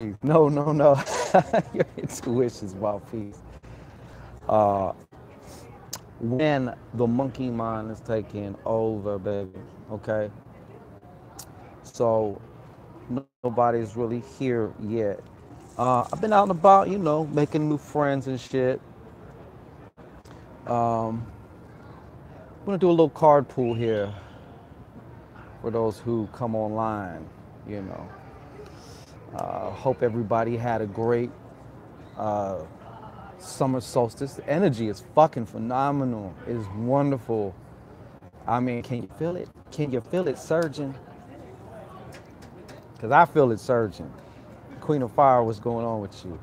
No, no, no. Your intuition's about peace. Uh, when the monkey mind is taking over, baby. Okay. So nobody's really here yet. I've been out and about, making new friends and shit. Um, I'm gonna do a little card pool here for those who come online. You know, hope everybody had a great uh, summer solstice. The energy is fucking phenomenal. It is wonderful. I mean, can you feel it? Can you feel it surging? Because I feel it surging. Queen of Fire, what's going on with you?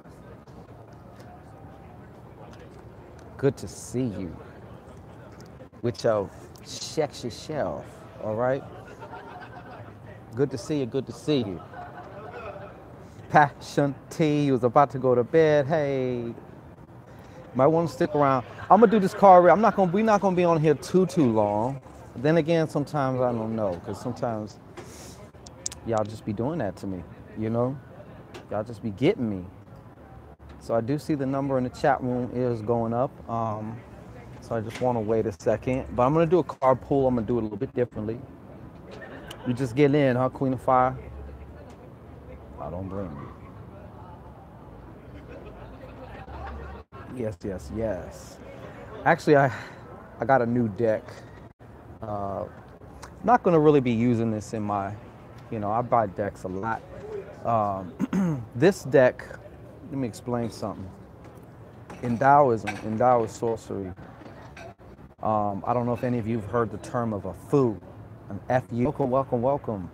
Good to see you with your sexy shelf, all right? Good to see you, good to see you. Passion T was about to go to bed. Hey, might want to stick around. I'm gonna do this card. We're not gonna be on here too long. Then again, sometimes I don't know, because sometimes y'all just be doing that to me, you know? Y'all just be getting me. So I do see the number in the chat room is going up. So I just want to wait a second. But I'm gonna do a card pull. I'm gonna do it a little bit differently. You just get in, huh, Queen of Fire? I don't blame you. Yes, yes, yes. Actually, I got a new deck. Uh, not gonna really be using this in my, I buy decks a lot. This deck, let me explain something. In Taoism, in Taoist sorcery, I don't know if any of you have heard the term of a fu, an F-U. Welcome, welcome, welcome.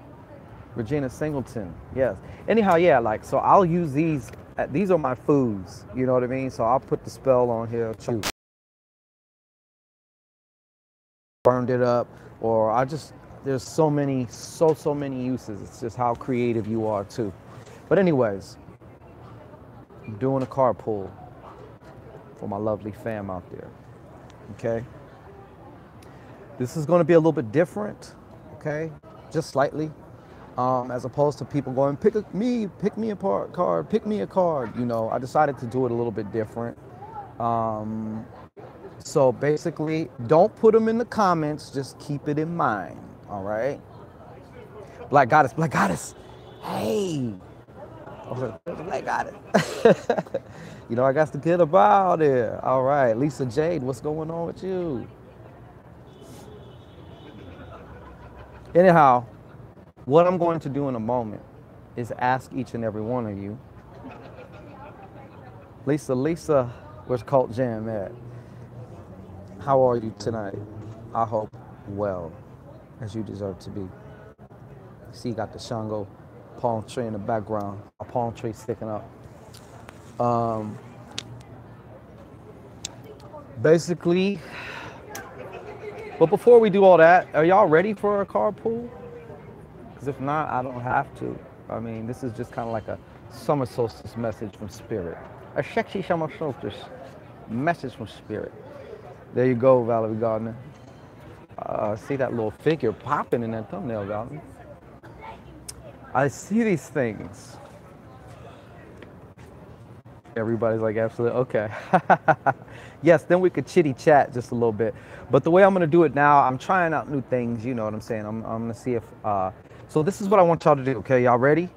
Regina Singleton, yes. Anyhow, yeah, so I'll use these are my foods, you know what I mean? So I'll put the spell on here, burned it up, or there's so many uses. It's just how creative you are too. But anyways, I'm doing a card pull for my lovely fam out there, okay? This is gonna be a little bit different, okay? Just slightly. As opposed to people going, pick me a card, pick me a card. I decided to do it a little bit different. So basically, don't put them in the comments, just keep it in mind, all right? Black Goddess, hey. Black Goddess. I got to get about it. All right, Lisa Jade, what's going on with you? Anyhow, what I'm going to do in a moment is ask each and every one of you. Lisa, where's Cult Jam at? How are you tonight? I hope well, as you deserve to be. See, you got the Shango palm tree in the background, a palm tree sticking up. Basically, but before we do all that, are y'all ready for a card pull? Because if not, I don't have to. I mean, this is just kind of like a summer solstice message from Spirit. A sexy summer solstice message from Spirit. There you go, Valerie Gardner. See that little figure popping in that thumbnail, Valerie. I see these things. Everybody's like, absolutely, okay. Yes, then we could chitty chat just a little bit. But the way I'm gonna do it now, I'm trying out new things, you know what I'm saying? I'm gonna see if, so this is what I want y'all to do, okay? Y'all ready?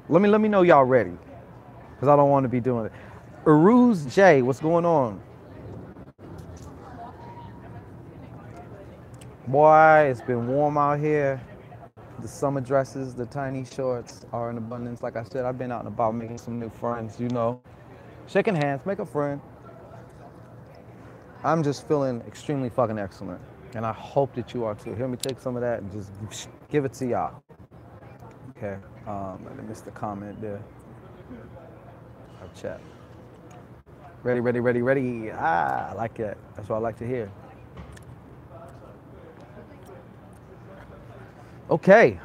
Let me know y'all ready, because I don't want to be doing it. Aruz J, what's going on? Boy, it's been warm out here. The summer dresses, the tiny shorts are in abundance. Like I said, I've been out and about making some new friends, Shaking hands, make a friend. I'm just feeling extremely fucking excellent. And I hope that you are too. Hear me take some of that and just give it to y'all. Okay, I missed the comment there. Our chat. Ready. I like that. That's what I like to hear. Okay.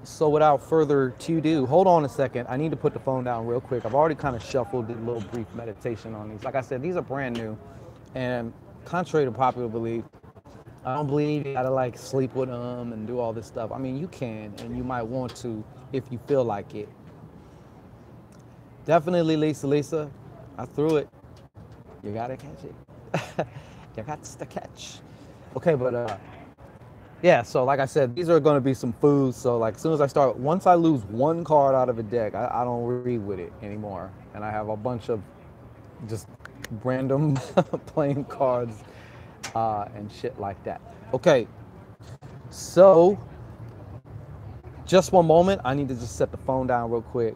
So without further ado, hold on a second. I need to put the phone down real quick. I've already kind of shuffled, did a little brief meditation on these. Like I said, these are brand new. And contrary to popular belief, I don't believe you gotta like sleep with them and do all this stuff. I mean, you can, and you might want to if you feel like it. Definitely, Lisa. I threw it. You gotta catch it. You got to catch. Okay, but yeah. So like I said, these are gonna be some foods. So like, as soon as I start, once I lose one card out of a deck, I don't read with it anymore, and I have a bunch of just random playing cards and shit like that. Okay, so just one moment. I need to just set the phone down real quick.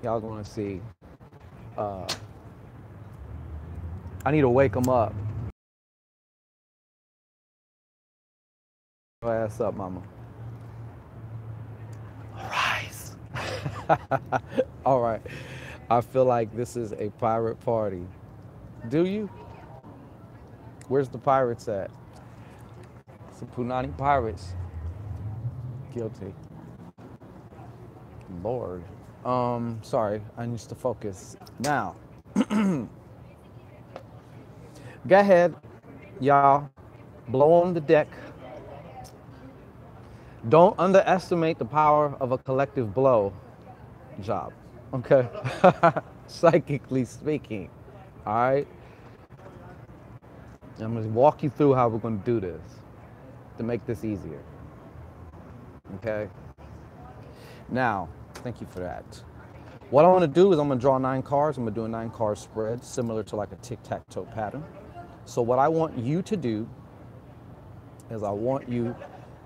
Y'all gonna see. I need to wake them up. Ass up, mama. Rise. All right. I feel like this is a pirate party. Do you? Where's the pirates at? Some Punani pirates. Guilty. Lord. Sorry, I need to focus. Now, go ahead, y'all. Blow on the deck. Don't underestimate the power of a collective blow job. Okay? Psychically speaking. All right? I'm going to walk you through how we're going to do this to make this easier. Okay? Now, thank you for that. What I want to do is I'm going to draw 9 cards. I'm going to do a 9-card spread similar to like a tic-tac-toe pattern. So what I want you to do is I want you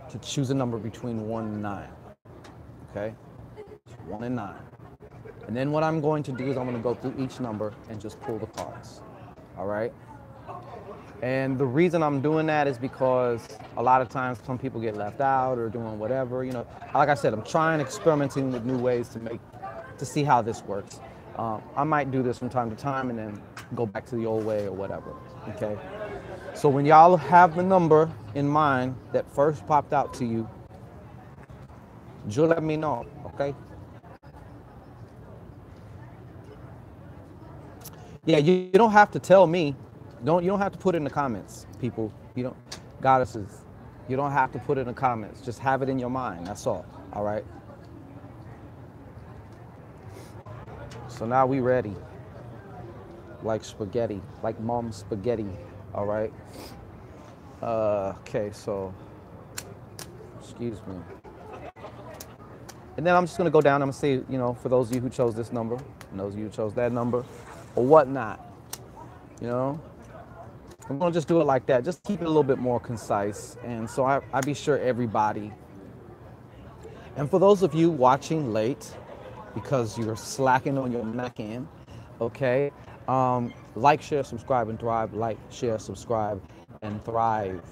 to choose a number between 1 and 9. Okay? 1 and 9. And then what I'm going to do is I'm going to go through each number and just pull the cards. All right? And the reason I'm doing that is because a lot of times some people get left out or doing whatever. You know, like I said, I'm experimenting with new ways to see how this works. I might do this from time to time and then go back to the old way or whatever. Okay? So when y'all have the number in mind that first popped out to you, just let me know, okay? Yeah, you don't have to tell me. You don't have to put it in the comments, people. You don't, goddesses. You don't have to put it in the comments. Just have it in your mind. That's all. All right. So now we ready. Like spaghetti, like mom's spaghetti. All right. Okay. So, excuse me. And then I'm just gonna go down. I'm gonna say, you know, for those of you who chose this number, and those of you who chose that number, or whatnot. You know. I'm gonna just do it like that. Just keep it a little bit more concise. And so I be sure everybody. And for those of you watching late, because you're slacking on your Mac end, okay? Like, share, subscribe, and thrive. Like, share, subscribe, and thrive.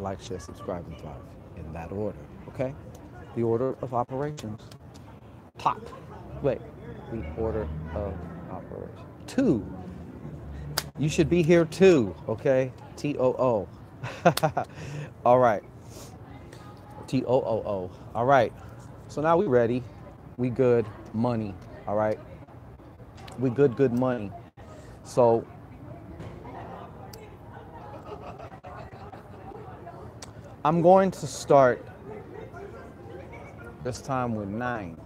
Like, share, subscribe, and thrive. In that order, okay? The order of operations. Top. Wait. The order of operations. 2. You should be here too, okay? T-O-O. All right. T-O-O-O. All right. So now we ready. We good. Money. All right. We good money. So I'm going to start this time with 9.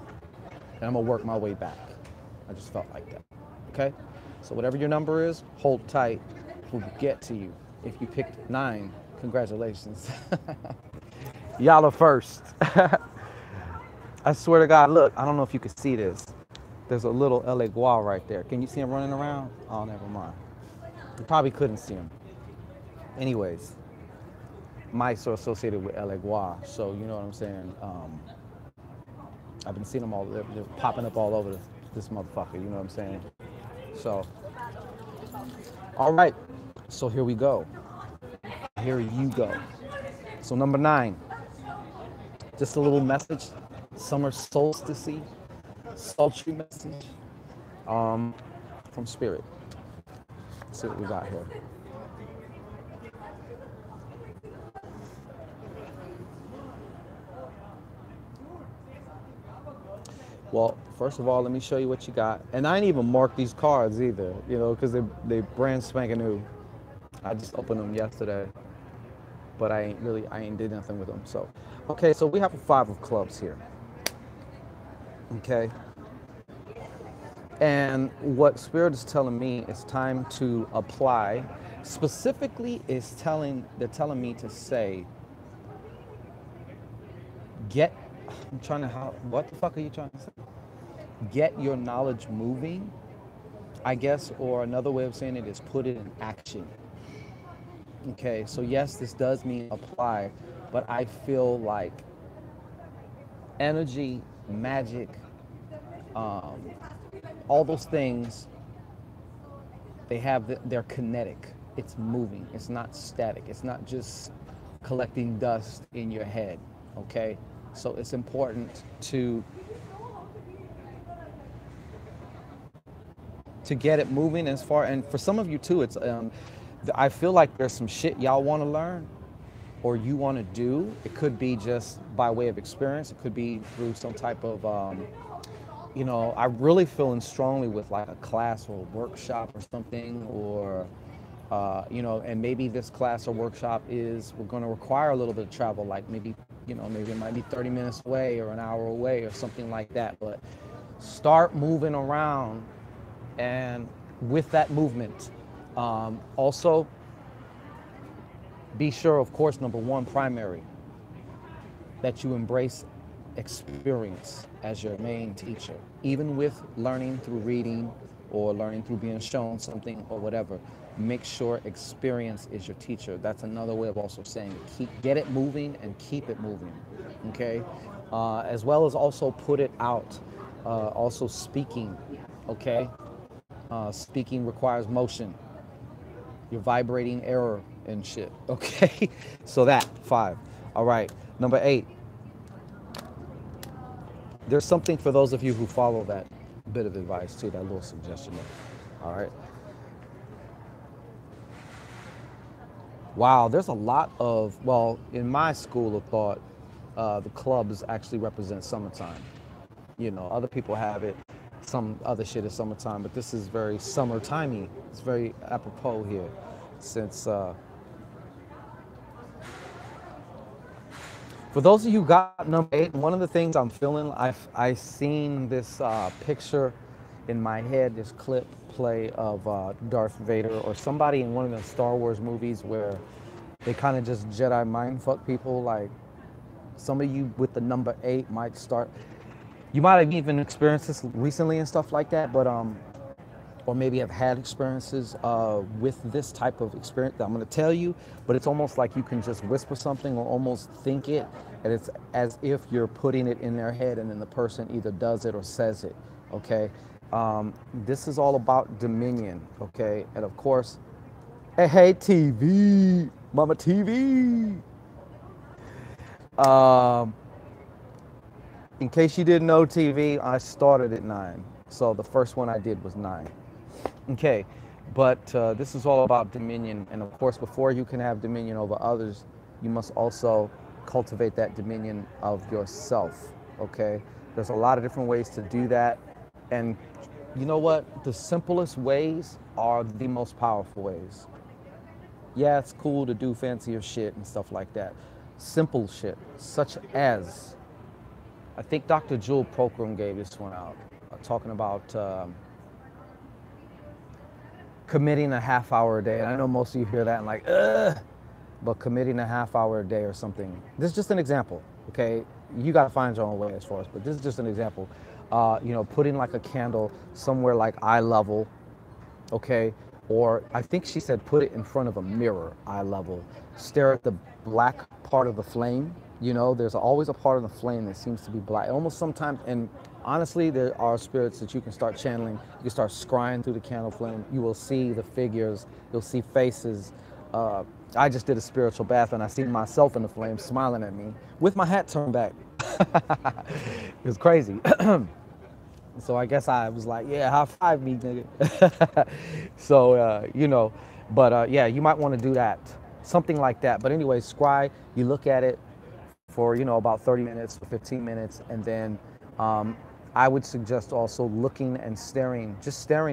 And I'm going to work my way back. I just felt like that. Okay? So whatever your number is, hold tight. We'll get to you. If you picked 9, congratulations. Y'all are first. I swear to God, look, I don't know if you can see this. There's a little LA Gua right there. Can you see him running around? Oh, never mind. You probably couldn't see him. Anyways, mice are associated with LA Gua, so you know what I'm saying? I've been seeing them all, they're popping up all over this motherfucker, you know what I'm saying? So, all right, so here we go. Here you go. So number 9, just a little message, summer solstice, sultry message from Spirit. Let's see what we got here. Well, first of all, let me show you what you got. And I didn't even mark these cards either, you know, because they brand spanking new. I just opened them yesterday. but I ain't did nothing with them. So, okay, so we have a 5 of clubs here. Okay, and what Spirit is telling me is time to apply. Specifically, they're telling me to say, get. I'm trying to how. What the fuck are you trying to say? Get your knowledge moving, I guess, or another way of saying it is put it in action. Okay, so yes, this does mean apply, but I feel like energy, magic, um, all those things, they're kinetic. It's moving. It's not static. It's not just collecting dust in your head. Okay, so it's important to get it moving as far. And for some of you too, it's I feel like there's some shit y'all want to learn or you want to do. It could be just by way of experience. It could be through some type of I'm really feeling strongly with like a class or a workshop or something, or and maybe this class or workshop we're going to require a little bit of travel, like maybe it might be 30 minutes away or an hour away or something like that. But start moving around, and with that movement, also be sure, of course, number one, primary, that you embrace experience as your main teacher. Even with learning through reading or learning through being shown something or whatever, make sure experience is your teacher. That's another way of also saying get it moving and keep it moving, okay? As well as also put it out. Also speaking, okay? Speaking requires motion. You're vibrating error and shit, okay? So that, 5. All right, number 8. There's something for those of you who follow that bit of advice too, that little suggestion there. All right. Wow, there's a lot of, in my school of thought, the clubs actually represent summertime. Other people have it, some other shit is summertime, but this is very summertimey. It's very apropos here, since for those of you who got number 8, one of the things I'm feeling, I seen this picture in my head, this clip play of Darth Vader or somebody in one of the Star Wars movies where they kind of just Jedi mind fuck people. Like some of you with the number 8 might start, you might have even experienced this recently and stuff like that, but or maybe have had experiences with this type of experience that I'm going to tell you, but it's almost like you can just whisper something or almost think it, and it's as if you're putting it in their head, and then the person either does it or says it, okay? This is all about dominion, okay? And of course, hey, TV, mama TV. In case you didn't know, TV, I started at 9. So the first one I did was 9. Okay, but this is all about dominion. And of course, before you can have dominion over others, you must also cultivate that dominion of yourself, okay? There's a lot of different ways to do that. And you know what? The simplest ways are the most powerful ways. Yeah, it's cool to do fancier shit and stuff like that. Simple shit, such as, I think Dr. Jewel Procrum gave this one out, talking about committing a half hour a day. And I know most of you hear that and like, ugh, but committing a half hour a day or something. This is just an example, okay? You gotta find your own way as far as, but this is just an example. Putting like a candle somewhere like eye level, okay? Or I think she said put it in front of a mirror, eye level. Stare at the black part of the flame. There's always a part of the flame that seems to be black. Almost sometimes, and honestly, there are spirits that you can start channeling. You can start scrying through the candle flame. You will see the figures. You'll see faces. I just did a spiritual bath and I seen myself in the flame smiling at me with my hat turned back. It was crazy. So I guess I was like, yeah, high five me, nigga. So, yeah, you might want to do that. Something like that. But anyway, scry, you look at it for, about 30 minutes or 15 minutes. And then I would suggest also looking and staring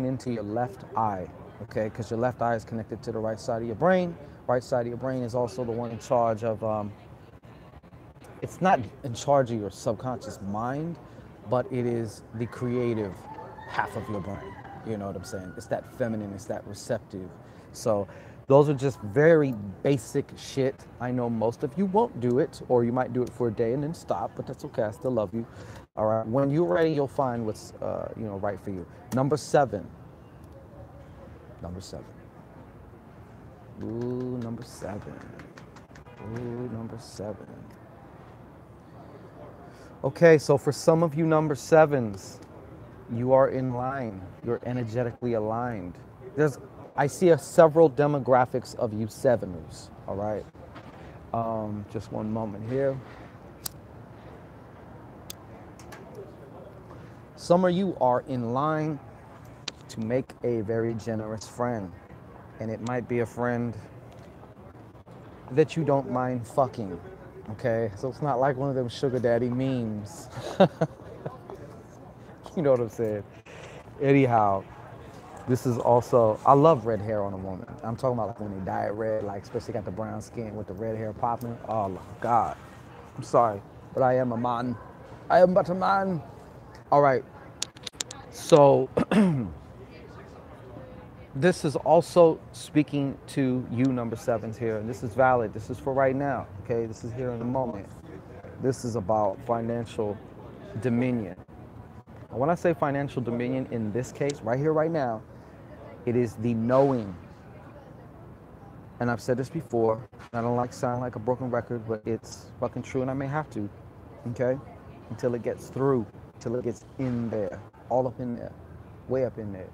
into your left eye, okay? Because your left eye is connected to the right side of your brain, right side of your brain is also the one in charge of, it's not in charge of your subconscious mind, but it is the creative half of your brain. You know what I'm saying? It's that feminine, it's that receptive. So those are just very basic shit. I know most of you won't do it, or you might do it for a day and then stop, but that's okay. I still love you. All right. When you're ready, you'll find what's right for you. Number 7. Number 7. Ooh, number 7. Ooh, number 7. Okay, so for some of you number 7s, you are in line. You're energetically aligned. I see several demographics of you 7ers, all right? Just one moment here. Some of you are in line to make a very generous friend. And it might be a friend that you don't mind fucking, okay? So it's not like one of them sugar daddy memes. You know what I'm saying? Anyhow, this is also, I love red hair on a woman. I'm talking about like when they dye it red, like especially got the brown skin with the red hair popping. Oh my God. I'm sorry, but I am a man. I am but a man. All right. So this is also speaking to you number 7s here, and this is valid. This is for right now, okay? This is here in the moment. This is about financial dominion. And when I say financial dominion in this case, right here, right now, it is the knowing. And I've said this before, I don't like to sound like a broken record, but it's fucking true, and I may have to, okay? Until it gets through, until it gets in there, all up in there, way up in there.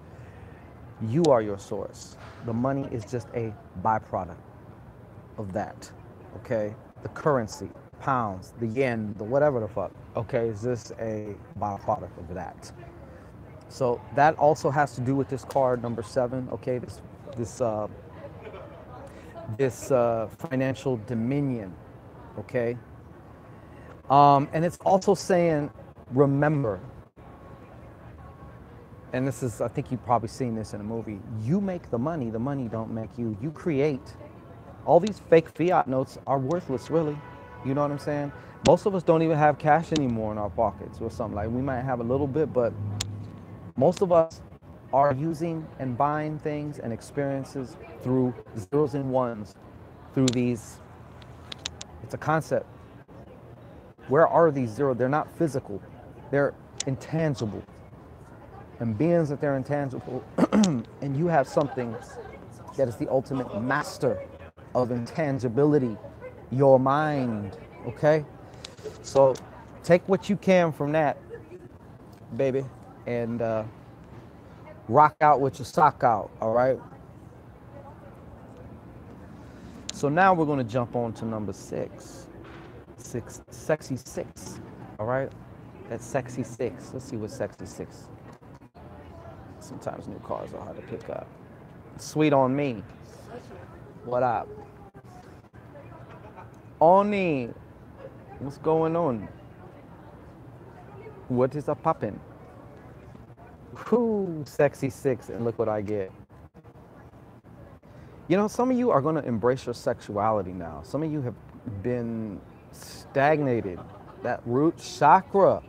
You are your source. The money is just a byproduct of that, okay? The currency, pounds, the yen, the whatever the fuck, okay, is this a byproduct of that? So that also has to do with this card number 7, okay? This financial dominion, okay? And it's also saying, remember, and this is, I think you've probably seen this in a movie, you make the money don't make you. You create. All these fake fiat notes are worthless, really. You know what I'm saying? Most of us don't even have cash anymore in our pockets or something. Like, we might have a little bit, but most of us are using and buying things and experiences through zeros and ones, through these, it's a concept. Where are these zeros? They're not physical. They're intangible. And beings that they're intangible, and you have something that is the ultimate master of intangibility, your mind, okay? So take what you can from that, baby, and rock out with your sock out, all right? So now we're gonna jump on to number 6. Sexy 6, all right? That's sexy 6. Let's see what sexy 6. Sometimes new cars are hard to pick up. Sweet on me. What up? Oni, what's going on? What is a poppin'? Whoo, sexy 6, and look what I get. You know, some of you are going to embrace your sexuality now. Some of you have been stagnated. That root chakra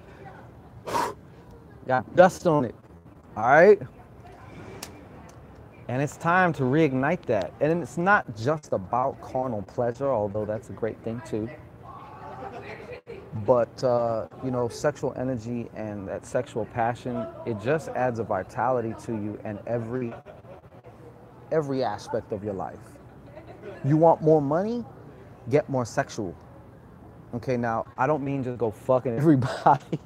got dust on it. All right? And it's time to reignite that. And it's not just about carnal pleasure, although that's a great thing too. But, sexual energy and that sexual passion, it just adds a vitality to you in every aspect of your life. You want more money? Get more sexual. Okay, now, I don't mean just go fucking everybody.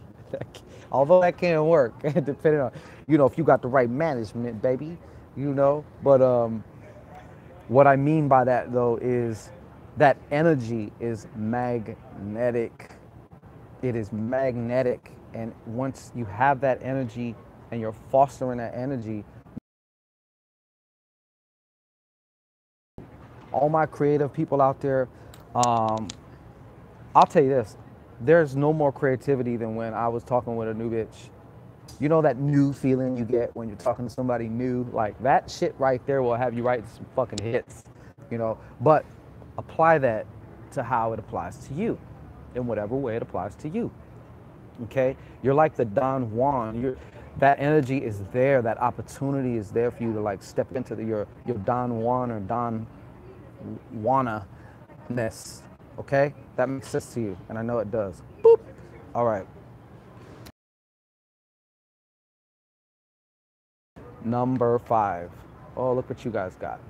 Although that can work, depending on, if you got the right management, baby, But what I mean by that, though, is that energy is magnetic. It is magnetic. And once you have that energy and you're fostering that energy, all my creative people out there, I'll tell you this, there's no more creativity than when I was talking with a new bitch. You know that new feeling you get when you're talking to somebody new? Like, that shit right there will have you write some fucking hits. But apply that to how it applies to you in whatever way it applies to you. Okay? You're like the Don Juan. That energy is there. That opportunity is there for you to like step into your Don Juan or Don Juana-ness. Okay? That makes sense to you, and I know it does. Boop. All right. Number 5. Oh, look what you guys got.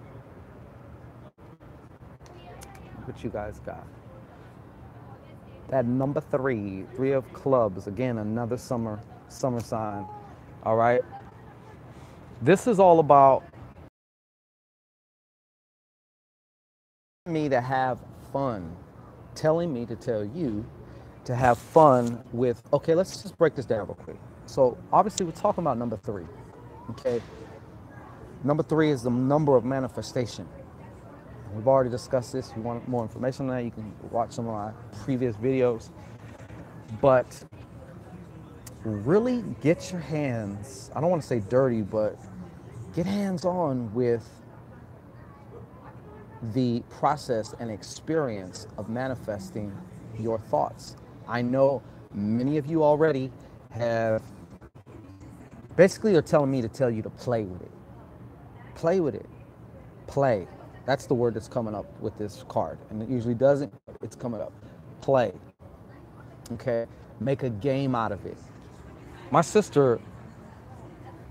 Look what you guys got. That number 3, 3 of clubs. Again, another summer sign. All right. This is all about me to have fun, telling me to tell you to have fun with. Okay, let's just break this down real quick. So obviously we're talking about number 3. Okay. Number 3 is the number of manifestation. We've already discussed this. If you want more information on that, you can watch some of my previous videos. But really get your hands, I don't want to say dirty, but get hands-on with the process and experience of manifesting your thoughts. I know many of you already have, basically they're telling me to tell you to play with it. Play with it. Play. That's the word that's coming up with this card. And it usually doesn't, it's coming up. Play. Okay? Make a game out of it. My sister,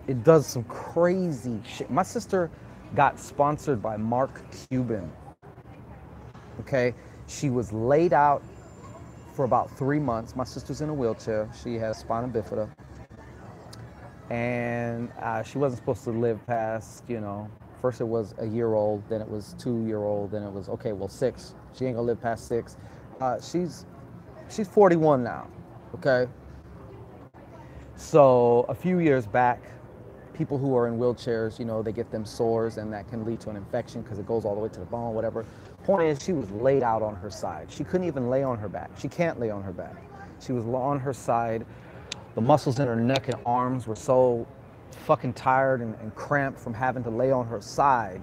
it does some crazy shit. My sister got sponsored by Mark Cuban. Okay? She was laid out for about 3 months. My sister's in a wheelchair. She has spina bifida. And she wasn't supposed to live past, first it was a year old, then it was 2-year-old, then it was, okay, well, 6. She ain't gonna live past 6. She's 41 now, okay? So a few years back, people who are in wheelchairs, they get them sores and that can lead to an infection because it goes all the way to the bone, whatever. Point is, she was laid out on her side. She couldn't even lay on her back. She can't lay on her back. She was on her side. The muscles in her neck and arms were so fucking tired and cramped from having to lay on her side.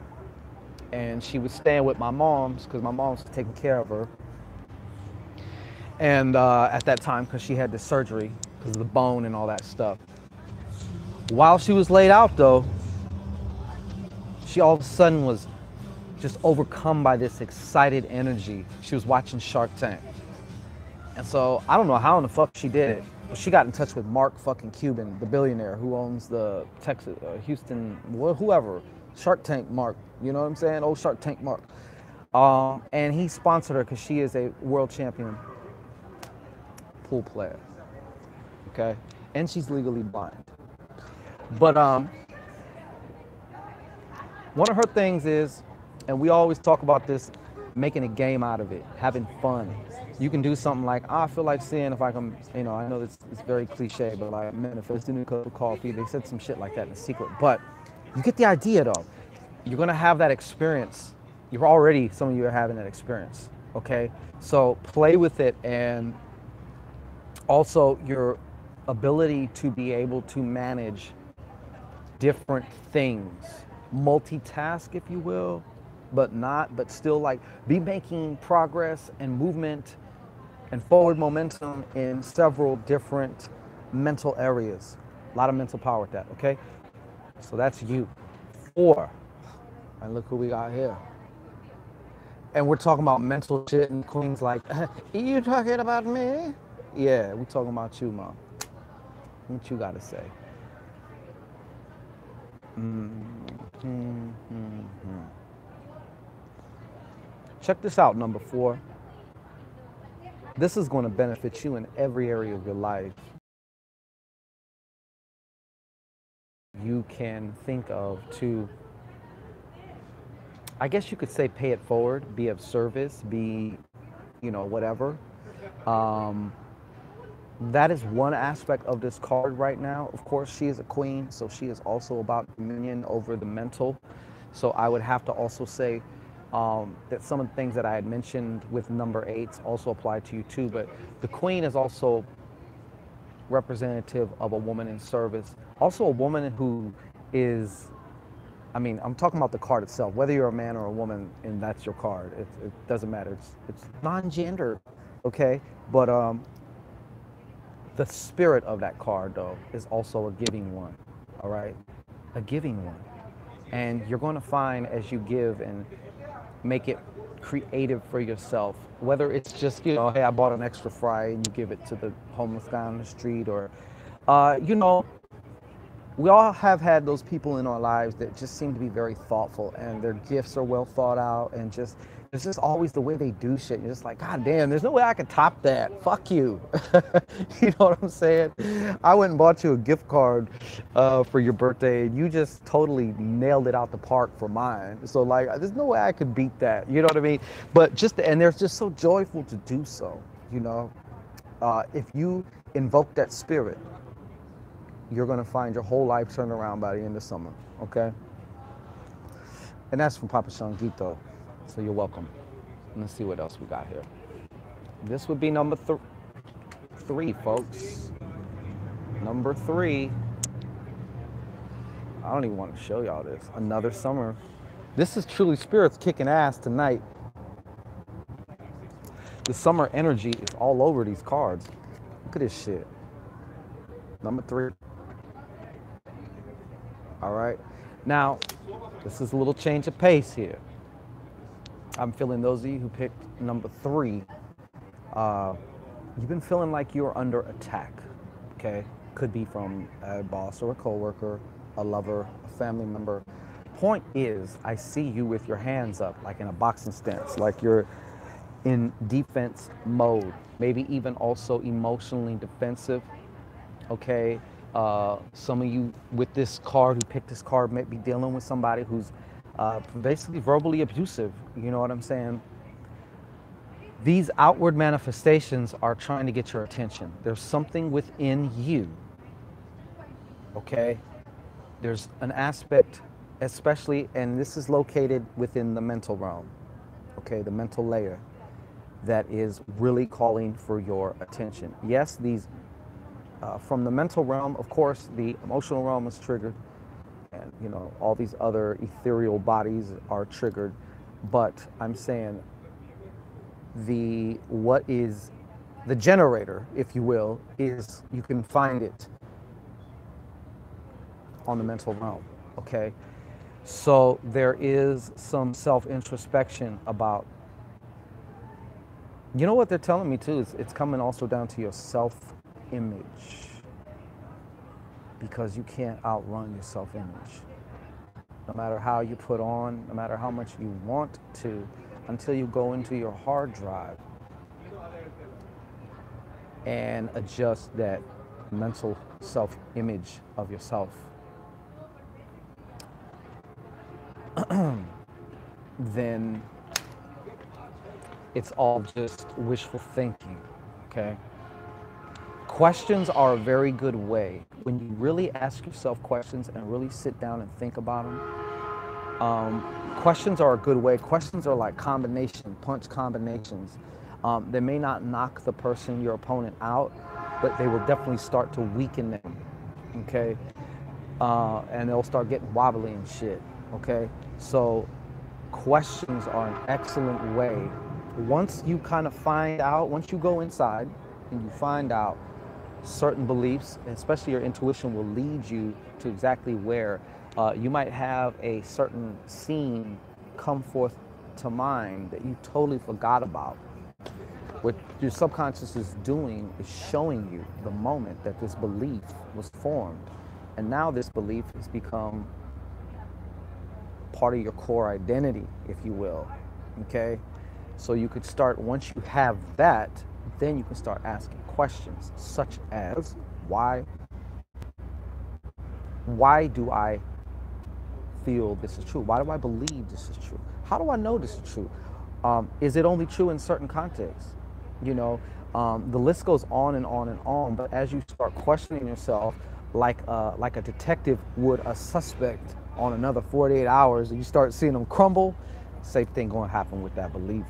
And she was staying with my mom's because my mom's taking care of her. And at that time, because she had the surgery because of the bone and all that stuff. While she was laid out though, she all of a sudden was just overcome by this excited energy. She was watching Shark Tank. And so I don't know how in the fuck she did it. She got in touch with Mark fucking Cuban, the billionaire who owns the Texas, Houston, whoever, Shark Tank Mark, you know what I'm saying? Old Shark Tank Mark. And he sponsored her because she is a world champion pool player, okay? And she's legally blind. But one of her things is, and we always talk about this, making a game out of it, having fun. You can do something like, I feel like seeing if I can, I know it's very cliche, but like manifesting a cup of coffee. They said some shit like that in secret. But you get the idea though. You're gonna have that experience. Some of you are having that experience, okay? So play with it, and also your ability to be able to manage different things. Multitask, if you will, but still like be making progress and movement and forward momentum in several different mental areas. A lot of mental power with that, okay? So that's you. 4. And look who we got here. And we're talking about mental shit, and Queen's like, you talking about me? Yeah, we're talking about you, Mom. What you gotta say? Check this out, number 4. This is going to benefit you in every area of your life you can think of to, I guess you could say, pay it forward, be of service, be, whatever. That is one aspect of this card right now. Of course, she is a queen, so she is also about dominion over the mental. So I would have to also say that some of the things that I had mentioned with number 8 also apply to you too. But the queen is also representative of a woman in service. Also a woman who is I mean, I'm talking about the card itself, whether you're a man or a woman and that's your card. It doesn't matter. It's non-gender, okay? But the spirit of that card, though, is also a giving one, all right? A giving one. And you're going to find as you give and make it creative for yourself, whether it's just, you know, hey, I bought an extra fry and you give it to the homeless guy on the street, or, you know, we all have had those people in our lives that just seem to be very thoughtful and their gifts are well thought out, and just it's just always the way they do shit. You're just like, God damn, there's no way I could top that. Fuck you. You know what I'm saying? I went and bought you a gift card for your birthday, and you just totally nailed it out the park for mine. So like, there's no way I could beat that. You know what I mean? But just, and they're just so joyful to do so. You know, if you invoke that spirit, you're going to find your whole life turned around by the end of summer, okay? And that's from Papa Shangito, so you're welcome. Let's see what else we got here. This would be number three, folks. Number 3. I don't even want to show y'all this. Another summer. This is truly spirits kicking ass tonight. The summer energy is all over these cards. Look at this shit. Number 3. All right. Now, this is a little change of pace here. I'm feeling those of you who picked number 3, you've been feeling like you're under attack, okay? Could be from a boss or a coworker, a lover, a family member. Point is, I see you with your hands up, like in a boxing stance, like you're in defense mode, maybe even also emotionally defensive, okay? Some of you with this card, who picked this card, might be dealing with somebody who's basically verbally abusive. You know what I'm saying? These outward manifestations are trying to get your attention. There's something within you, okay? There's an aspect, especially, and this is located within the mental realm, okay, the mental layer, that is really calling for your attention. Yes, these from the mental realm, of course, the emotional realm is triggered, and you know, all these other ethereal bodies are triggered, but I'm saying what is the generator, if you will, is you can find it on the mental realm, okay? So there is some self-introspection about, you know what they're telling me too, is it's coming also down to your self-image, because you can't outrun your self-image. No matter how you put on, no matter how much you want to, until you go into your hard drive and adjust that mental self-image of yourself, then it's all just wishful thinking, okay? Questions are a very good way. When you really ask yourself questions and really sit down and think about them, questions are a good way. Questions are like punch combinations. They may not knock the person, your opponent, out, but they will definitely start to weaken them, okay? And they'll start getting wobbly and shit, okay? So questions are an excellent way. Once you kind of find out, once you go inside and you find out certain beliefs, especially your intuition will lead you to exactly where you might have a certain scene come forth to mind that you totally forgot about. What your subconscious is doing is showing you the moment that this belief was formed, and now this belief has become part of your core identity, if you will, okay? So you could start, once you have that, then you can start asking questions such as, why do I feel this is true? Why do I believe this is true? How do I know this is true? Is it only true in certain contexts? You know, the list goes on and on and on, but as you start questioning yourself, like a detective would a suspect on another 48 hours, and you start seeing them crumble, same thing going to happen with that belief.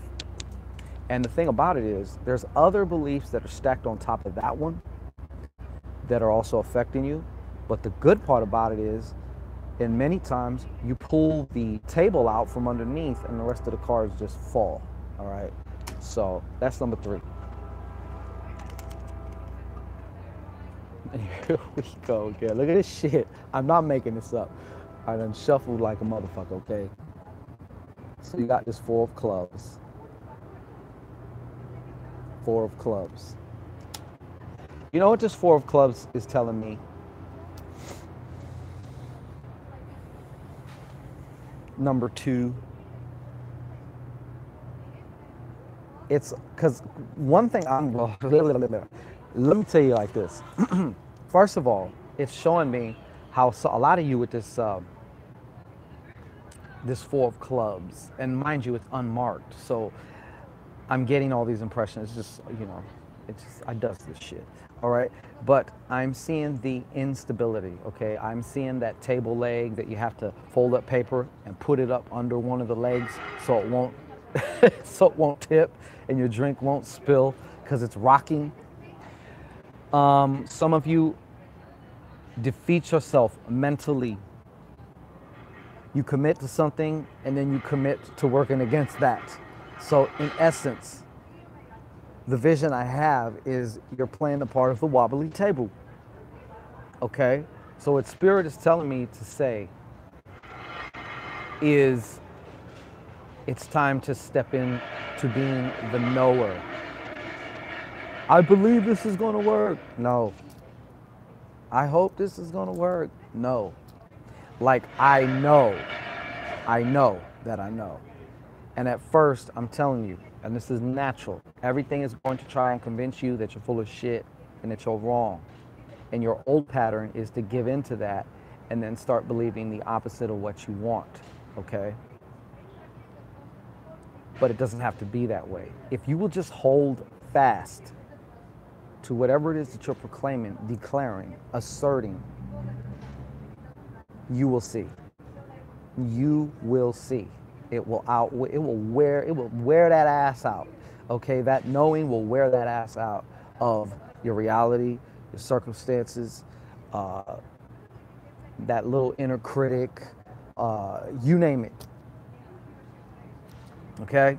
And the thing about it is, there's other beliefs that are stacked on top of that one that are also affecting you. But the good part about it is, And many times you pull the table out from underneath and the rest of the cards just fall. All right. So that's number 3. And here we go again. Look at this shit. I'm not making this up. I done shuffled like a motherfucker, okay? So you got this 4 of clubs. 4 of clubs. You know what this 4 of clubs is telling me? Number 2. It's because one thing let me tell you like this. First of all, it's showing me how a lot of you with this this 4 of clubs, and mind you, it's unmarked. So I'm getting all these impressions. It's just, you know, it's just, I does this shit. All right. But I'm seeing the instability. Okay. I'm seeing that table leg that you have to fold up paper and put it up under one of the legs so it won't so it won't tip and your drink won't spill because it's rocking. Some of you defeat yourself mentally. You commit to something and then you commit to working against that. So in essence, the vision I have is you're playing the part of the wobbly table. Okay? So what Spirit is telling me to say is it's time to step in to being the knower. I believe this is going to work. No. I hope this is going to work. No. Like I know that I know. And at first, I'm telling you, and this is natural, everything is going to try and convince you that you're full of shit and that you're wrong. And your old pattern is to give into that and then start believing the opposite of what you want, okay? But it doesn't have to be that way. If you will just hold fast to whatever it is that you're proclaiming, declaring, asserting, you will see. You will see. It will wear that ass out. Okay, that knowing will wear that ass out of your reality, your circumstances, that little inner critic, you name it. Okay?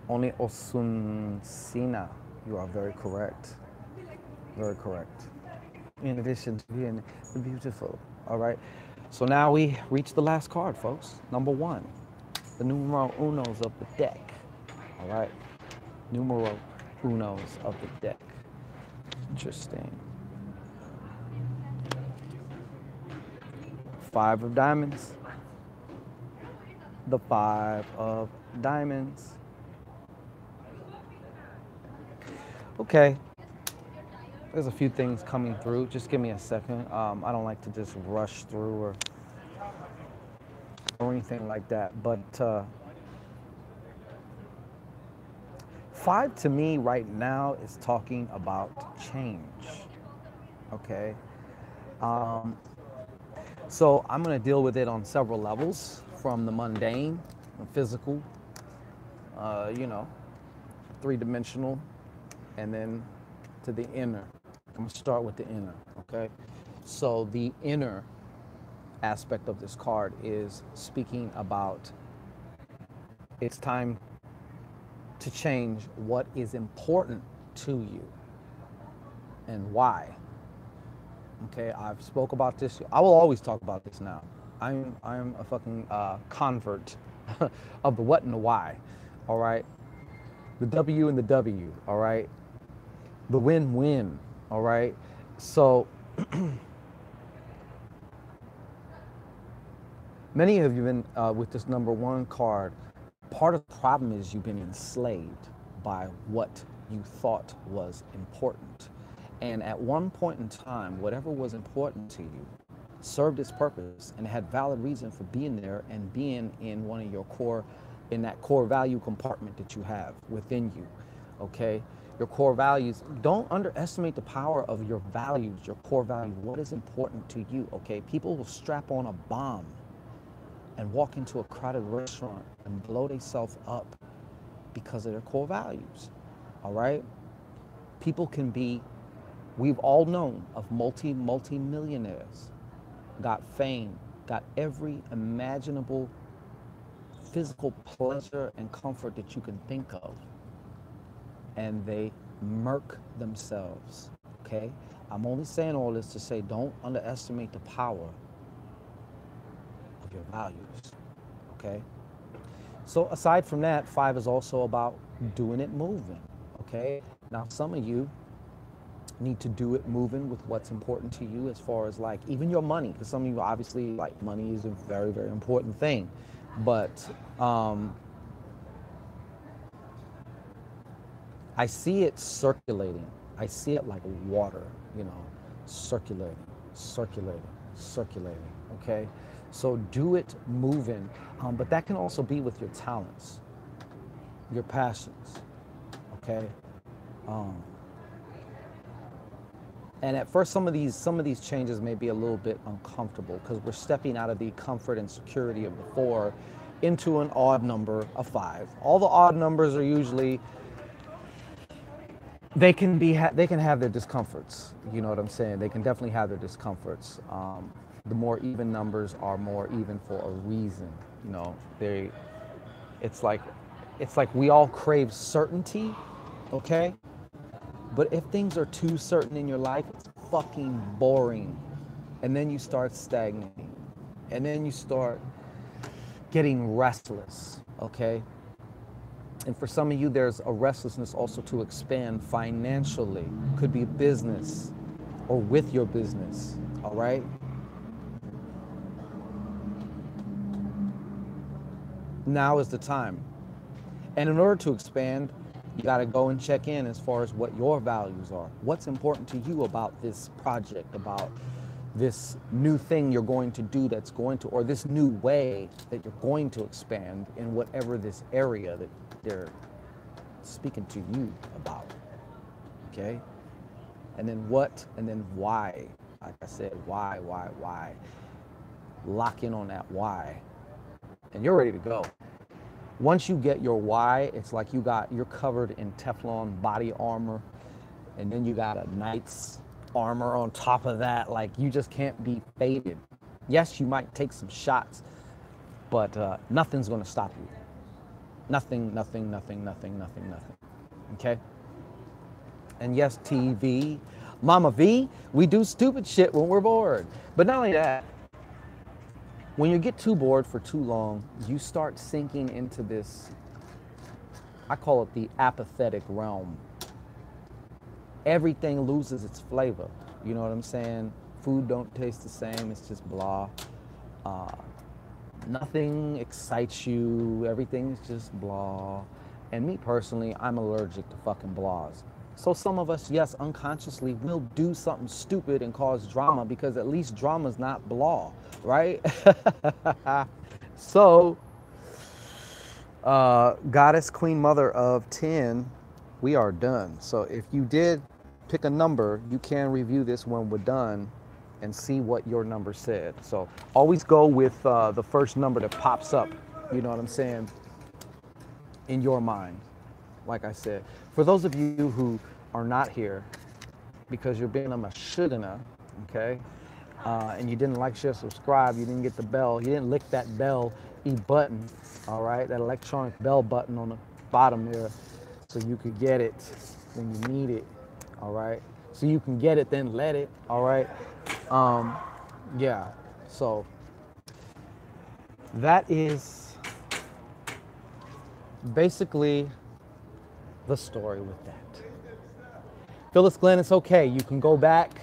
Only Osunsina. You are very correct. Very correct. In addition to being beautiful. All right. So now we reach the last card, folks. Number 1. The numero unos of the deck. All right. Numero unos of the deck. Interesting. 5 of diamonds. The 5 of diamonds. Okay. There's a few things coming through. Just give me a second. I don't like to just rush through or anything like that. But 5 to me right now is talking about change. Okay. So I'm going to deal with it on several levels, from the mundane, the physical, you know, 3-dimensional, and then to the inner. I'm going to start with the inner, okay? So the inner aspect of this card is speaking about it's time to change what is important to you and why. Okay, I've spoke about this. I will always talk about this now. I'm a fucking convert of the what and the why, all right? The W and the W, all right? The win-win, all right? So many of you been with this number 1 card. Part of the problem is you've been enslaved by what you thought was important. And at one point in time, whatever was important to you served its purpose and had valid reason for being there and being in one of your core, in that core value compartment that you have within you, okay? Your core values, don't underestimate the power of your values, your core values, what is important to you, okay? People will strap on a bomb and walk into a crowded restaurant and blow themselves up because of their core values, all right? People can be, we've all known of multi-millionaires, got fame, got every imaginable physical pleasure and comfort that you can think of, and they murk themselves, okay? I'm only saying all this to say don't underestimate the power of your values, okay? So aside from that, 5 is also about doing it moving, okay? Now, some of you need to do it moving with what's important to you, as far as like even your money, because some of you obviously like money is a very, very important thing, but I see it circulating. I see it like water, you know, circulating, circulating, circulating, okay? So do it moving, but that can also be with your talents, your passions, okay? And at first, some of these changes may be a little bit uncomfortable because we're stepping out of the comfort and security of the 4 into an odd number of 5. All the odd numbers are usually, they can have their discomforts. You know what I'm saying? They can definitely have their discomforts. The more even numbers are more even for a reason. You know, it's like we all crave certainty, okay? But if things are too certain in your life, it's fucking boring. And then you start stagnating. And then you start getting restless, okay? And for some of you, there's a restlessness also to expand financially. Could be business or with your business, all right? Now is the time. And in order to expand, you got to go and check in as far as what your values are. What's important to you about this project, about this new thing you're going to do that's going to, or this new way that you're going to expand in whatever this area that they're speaking to you about, okay? And then what, and then why. Like I said, why? Lock in on that why, and you're ready to go. Once you get your why, it's like you're covered in Teflon body armor, and then you got a knight's armor on top of that. Like, you just can't be faded. Yes, you might take some shots, but nothing's gonna stop you. Nothing. Okay? And yes, TV, Mama V, we do stupid shit when we're bored. But not only that, when you get too bored for too long, you start sinking into this, I call it the apathetic realm. Everything loses its flavor. You know what I'm saying? Food don't taste the same, it's just blah. Nothing excites you, everything is just blah. And me personally, I'm allergic to fucking blahs. So some of us, yes, unconsciously will do something stupid and cause drama, because at least drama's not blah, right? So, Goddess, Queen, Mother of 10, we are done. So if you did pick a number, you can review this when we're done and see what your number said. So always go with the first number that pops up, you know what I'm saying, in your mind. Like I said, for those of you who are not here because you're being a mashugana, okay, and you didn't like, share, subscribe, you didn't get the bell, you didn't lick that bell button, all right, that electronic bell button on the bottom there, so you could get it when you need it, all right, so you can get it, then let it, all right, yeah, so that is basically the story with that. Phyllis Glenn, it's okay. You can go back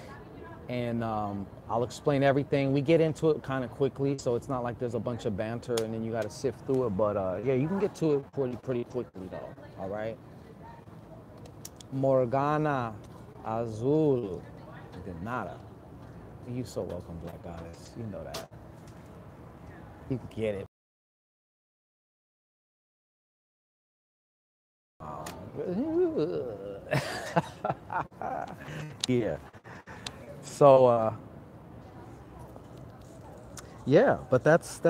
and I'll explain everything. We get into it kind of quickly, so it's not like there's a bunch of banter and then you got to sift through it. But yeah, you can get to it pretty quickly though. All right. Morgana Azul de nada. You're so welcome, Black Goddess. You know that. You get it. Yeah. So yeah, but that's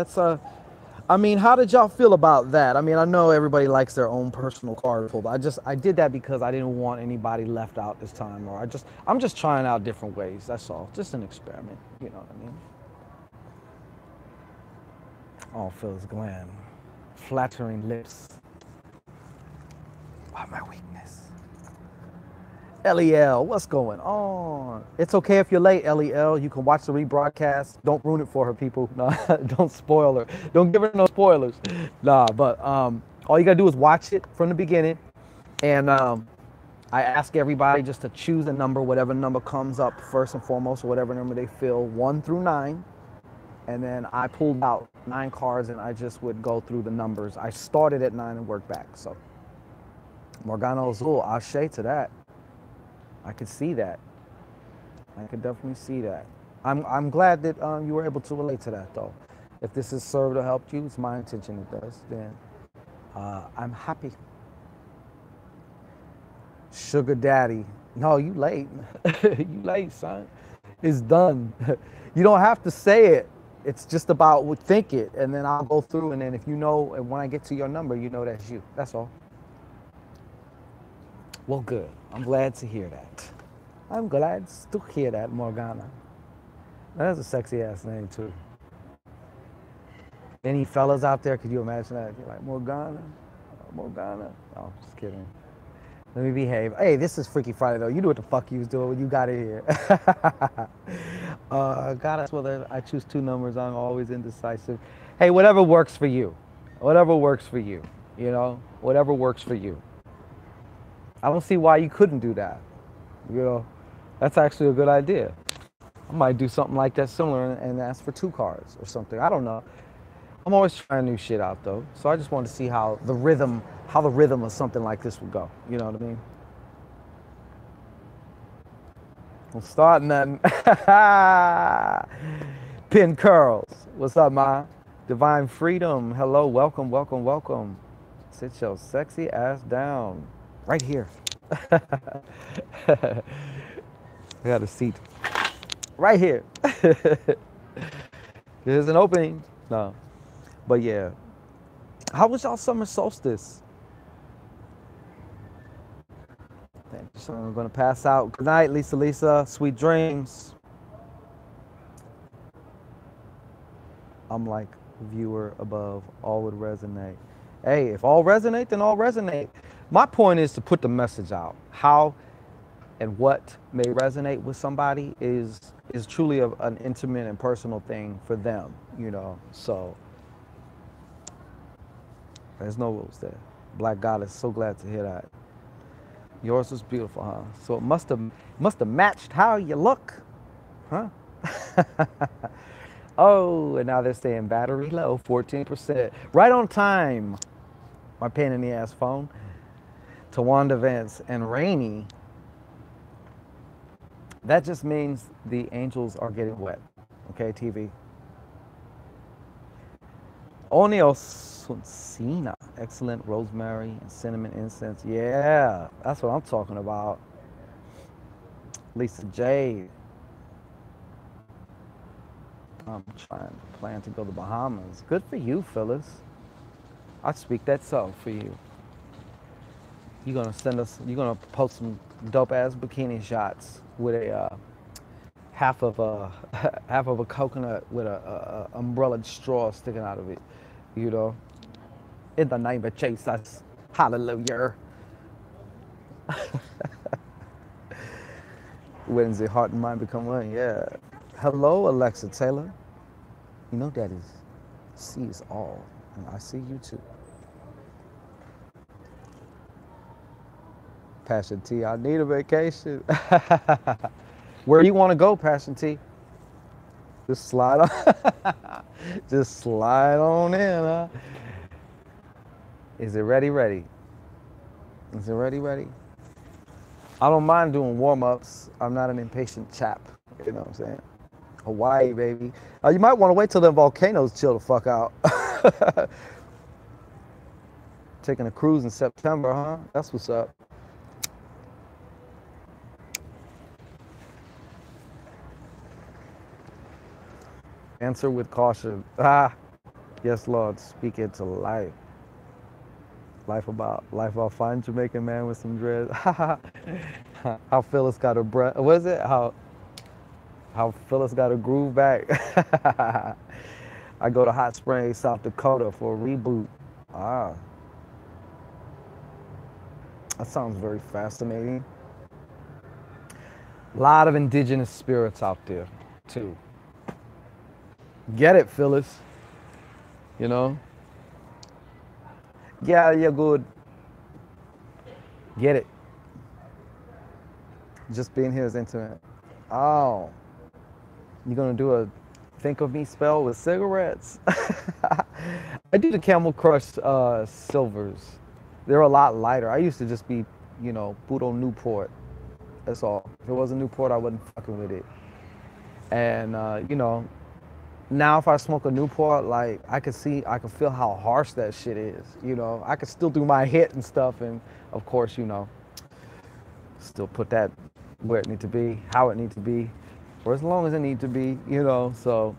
I mean, how did y'all feel about that? I mean, I know everybody likes their own personal card pull, but I did that because I didn't want anybody left out this time, or I'm just trying out different ways. That's all. Just an experiment, you know what I mean? Oh, Phyllis Glenn. Flattering lips. Why my weakness? LEL, what's going on? It's okay if you're late, LEL. You can watch the rebroadcast. Don't ruin it for her, people. No, don't spoil her. Don't give her no spoilers. Nah, but all you gotta do is watch it from the beginning. And I ask everybody just to choose a number, whatever number comes up first and foremost, or whatever number they feel, 1 through 9. And then I pulled out 9 cards and I just would go through the numbers. I started at 9 and worked back. So Morgana Azul, Ashe to that. I could see that. I could definitely see that. I'm glad that you were able to relate to that, though. If this has served or helped you, it's my intention it does, then I'm happy. Sugar Daddy. No, you late. You late, son. It's done. You don't have to say it. It's just about think it, and then I'll go through, and then if you know, and when I get to your number, you know that's you. That's all. Well, good. I'm glad to hear that. I'm glad to hear that, Morgana. That's a sexy ass name too. Any fellas out there, could you imagine that? You're like, Morgana? Morgana? Oh, just kidding. Let me behave. Hey, this is Freaky Friday though. You knew what the fuck you was doing when you got in here. God, that's whether I choose 2 numbers. I'm always indecisive. Hey, whatever works for you. Whatever works for you. You know, whatever works for you. I don't see why you couldn't do that. You know, that's actually a good idea. I might do something like that similar and ask for 2 cards or something. I don't know. I'm always trying new shit out though. So I just wanted to see how the rhythm of something like this would go. You know what I mean? Don't start nothing. Pin curls. What's up, Ma? Divine Freedom. Hello, welcome, welcome, welcome. Sit your sexy ass down. Right here. I got a seat. Right here. There's an opening. No. But yeah. How was y'all summer solstice? Thank you. So I'm gonna pass out. Good night, Lisa Lisa. Sweet dreams. I'm like viewer above. All would resonate. Hey, if all resonate, then all resonate. My point is to put the message out. How and what may resonate with somebody is truly an intimate and personal thing for them, you know. So there's no rules there. Black Goddess, so glad to hear that. Yours was beautiful, huh? So it must have matched how you look, huh? Oh, and now they're saying battery low, 14%. Right on time. My pain in the ass phone. Tawanda Vance and Rainy. That just means the angels are getting wet. Okay, TV. O'Neill Sunsina. Excellent rosemary and cinnamon incense. Yeah, that's what I'm talking about. Lisa J. I'm trying to plan to go to the Bahamas. Good for you, Phyllis. I'd speak that so for you. You're gonna post some dope ass bikini shots with a half of a coconut with a umbrella straw sticking out of it, you know. In the name of Jesus, hallelujah. Wednesday, heart and mind become one, yeah. Hello, Alexa Taylor. You know that sees all, and I see you too. Passion T, I need a vacation. Where do you want to go, Passion T? Just slide on. Just slide on in, huh? Is it ready? Is it ready? I don't mind doing warm-ups. I'm not an impatient chap. You know what I'm saying? Hawaii, baby. You might want to wait till the volcanoes chill the fuck out. Taking a cruise in September, huh? That's what's up. Answer with caution. Yes, Lord, speak it to life. Life about fine Jamaican man with some dreads. How Phyllis got her breath. What is it? How Phyllis got her groove back. I go to Hot Springs, South Dakota for a reboot. Ah, that sounds very fascinating. A lot of indigenous spirits out there, too. Get it, Phyllis? You know? Yeah, you're good. Get it. Just being here is intimate. Oh, you're gonna do a think of me spell with cigarettes? I do the Camel Crush silvers. They're a lot lighter. I used to just be, put on Newport. That's all. If it wasn't Newport, I wasn't fucking with it. And now if I smoke a Newport, like I can feel how harsh that shit is. I can still do my hit and stuff, and of course, still put that where it needs to be, how it needs to be, for as long as it needs to be. So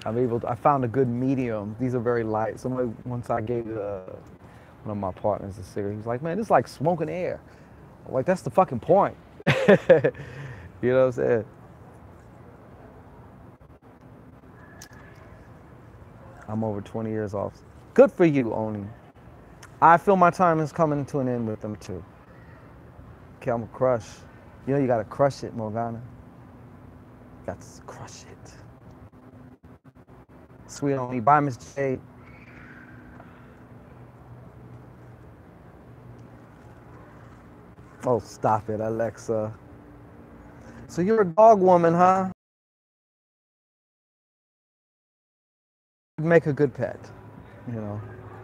I found a good medium. These are very light. Somebody once I gave one of my partners a cigarette. He was like, "Man, this is like smoking air." I'm like, that's the fucking point. You know what I'm saying? I'm over 20 years off. Good for you, Oni. I feel my time is coming to an end with them too. Camel Crush. You gotta crush it, Morgana. Got to crush it. Sweet Oni. Bye, Miss Jade. Oh, stop it, Alexa. So you're a dog woman, huh? Make a good pet,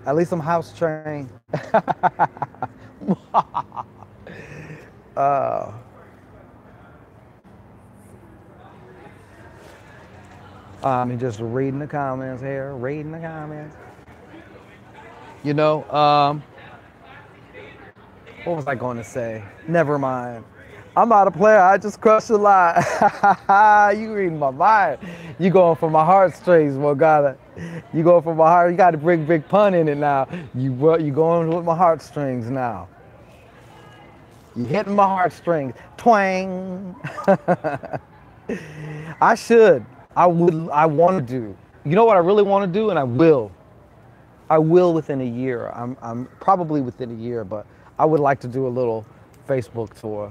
At least I'm house trained. uh, I'm just reading the comments here, reading the comments. What was I going to say? Never mind. I'm not a player. I just crush a lot. You reading my mind. You going for my heartstrings, Morgana. You going for my heart. You got to bring big pun in it now. You going with my heartstrings now. You hitting my heartstrings. Twang. I should. I would. I want to do. You know what I really want to do, and I will. I will within a year. I'm probably within a year, but I would like to do a little Facebook tour.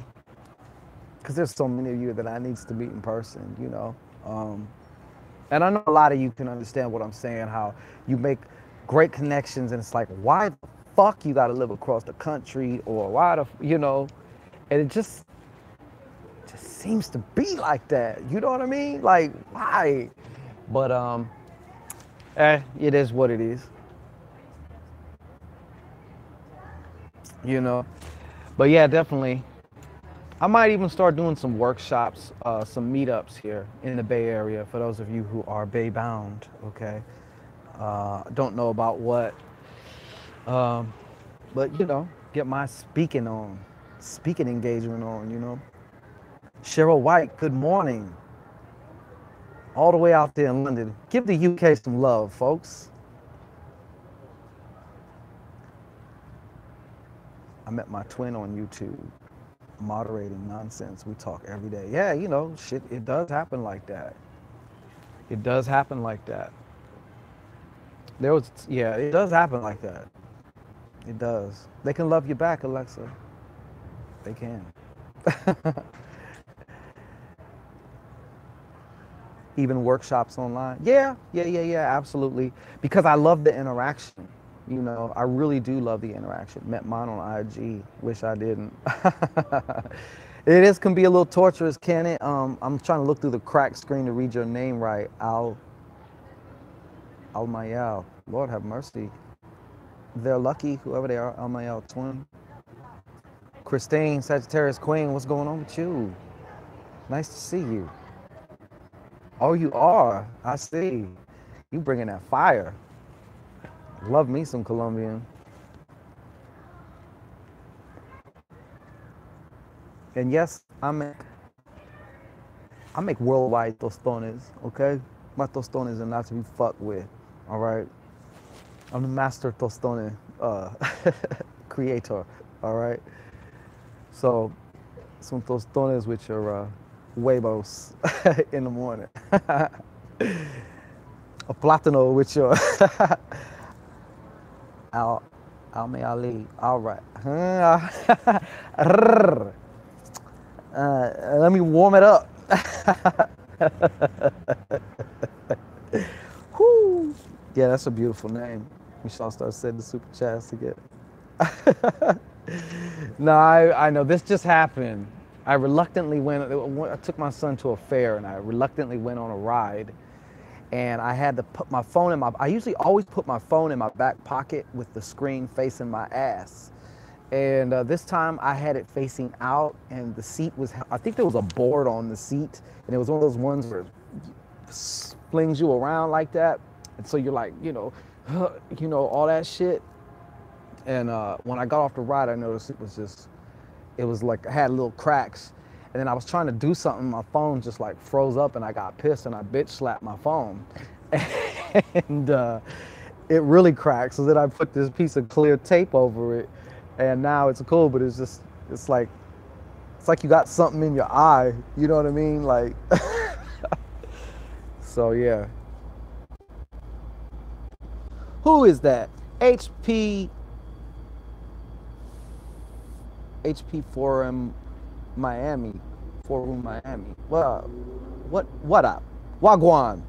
Because there's so many of you that I needs to meet in person, And I know a lot of you can understand what I'm saying, how you make great connections, and it's like, why the fuck you gotta live across the country, or why and it just seems to be like that, you know what I mean? Like, why? But, it is what it is. But yeah, definitely. I might even start doing some workshops, some meetups here in the Bay Area for those of you who are Bay bound, okay? Don't know about what, but get my speaking engagement on, Cheryl White, good morning. All the way out there in London. Give the UK some love, folks. I met my twin on YouTube. Moderating nonsense. We talk every day. Yeah, shit, it does happen like that. It does happen like that. It does happen like that. It does. They can love you back, Alexa. They can. Even workshops online. Yeah, absolutely. Because I love the interaction. I really do love the interaction. Met mine on IG. Wish I didn't. Can be a little torturous, can it? I'm trying to look through the cracked screen to read your name right. Al-Mayal. Lord have mercy. They're lucky, whoever they are. Al-Mayal twin. Christine, Sagittarius Queen, what's going on with you? Nice to see you. Oh, you are. I see. You bringing that fire. Love me some Colombian. And yes, I make worldwide tostones, okay? My tostones are not to be fucked with, all right? I'm the master tostone creator, all right? So, some tostones with your huevos in the morning. a plátano with your Al Alme Ali. All right. Let me warm it up. Whoo. Yeah, that's a beautiful name. We shall start sending the super chats to get. No, I know this just happened. I reluctantly I took my son to a fair and I reluctantly went on a ride. And I had to put my phone in I usually always put my phone in my back pocket with the screen facing my ass. And this time I had it facing out and the seat was, I think there was a board on the seat and it was one of those ones where it flings you around like that. And so you're like, all that shit. And when I got off the ride, I noticed it was like, I had little cracks. And then I was trying to do something, my phone just like froze up and I got pissed and I bitch slapped my phone. And it really cracked. So then I put this piece of clear tape over it and now it's cool, but it's like you got something in your eye, you know what I mean? Like, so yeah. Who is that? HP Forum Miami. Forum Miami. Well, what up? Wagwan.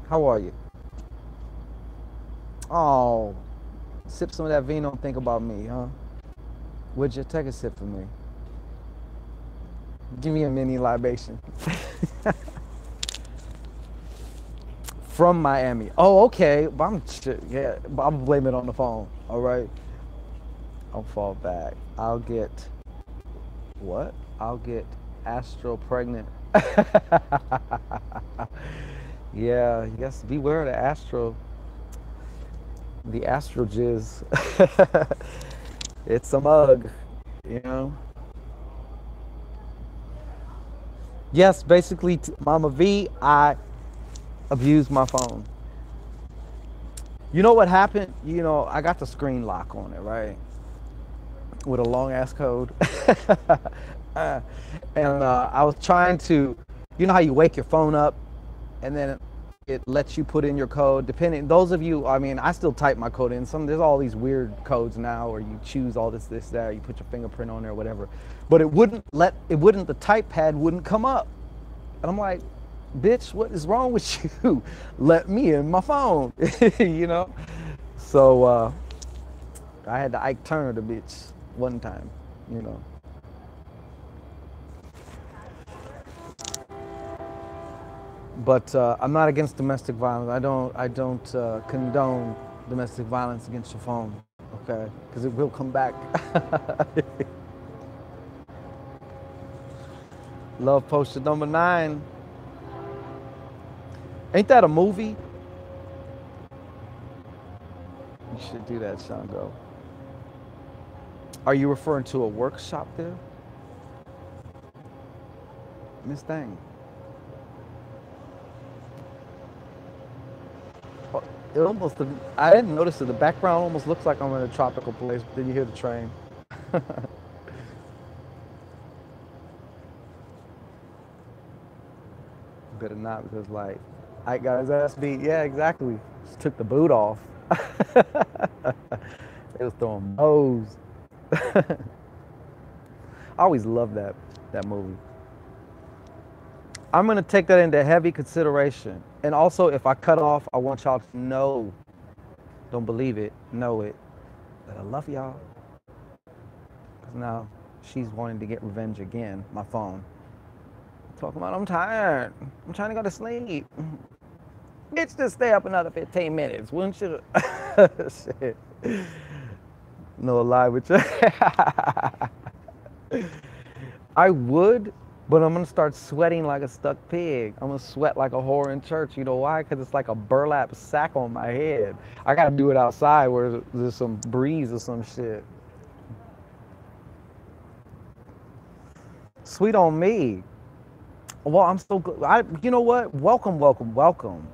How are you? Oh, sip some of that vino and think about me, huh? Would you take a sip for me? Give me a mini libation. From Miami. Oh, okay. But I'm blaming it on the phone. All right. I'll fall back. I'll get what? I'll get Astro pregnant. Yeah, yes. Beware of the Astro. The Astro jizz. It's a mug, you know. Yes, basically, Mama V, I abused my phone. You know what happened? I got the screen lock on it, right? With a long ass code. And I was trying to, you know how you wake your phone up and then it lets you put in your code, depending, those of you, I still type my code in. There's all these weird codes now where you choose all this, that, you put your fingerprint on there, whatever. But the type pad wouldn't come up. And I'm like, bitch, what is wrong with you? Let me in my phone, So I had to Ike Turner the bitch one time, But I'm not against domestic violence. I don't condone domestic violence against your phone, okay? Because it will come back. Love Poster number 9. Ain't that a movie? You should do that, Shango. Are you referring to a workshop there? Miss Thang. I didn't notice it. The background almost looks like I'm in a tropical place, but then you hear the train. Better not, because like, Ike got his ass beat. Yeah, exactly. Just took the boot off. They was throwing bows. I always loved that movie. I'm gonna take that into heavy consideration. And also, if I cut off, I want y'all to know, don't believe it, know it, that I love y'all. Because now she's wanting to get revenge again, my phone. Talking about, I'm tired. I'm trying to go to sleep. Bitch, just stay up another 15 minutes, wouldn't you? Shit. No lie with you. I would, but I'm gonna start sweating like a stuck pig. I'm gonna sweat like a whore in church. You know why? Because it's like a burlap sack on my head. I gotta do it outside where there's some breeze or some shit. Sweet on me. Well, I'm so good. You know what? Welcome, welcome, welcome.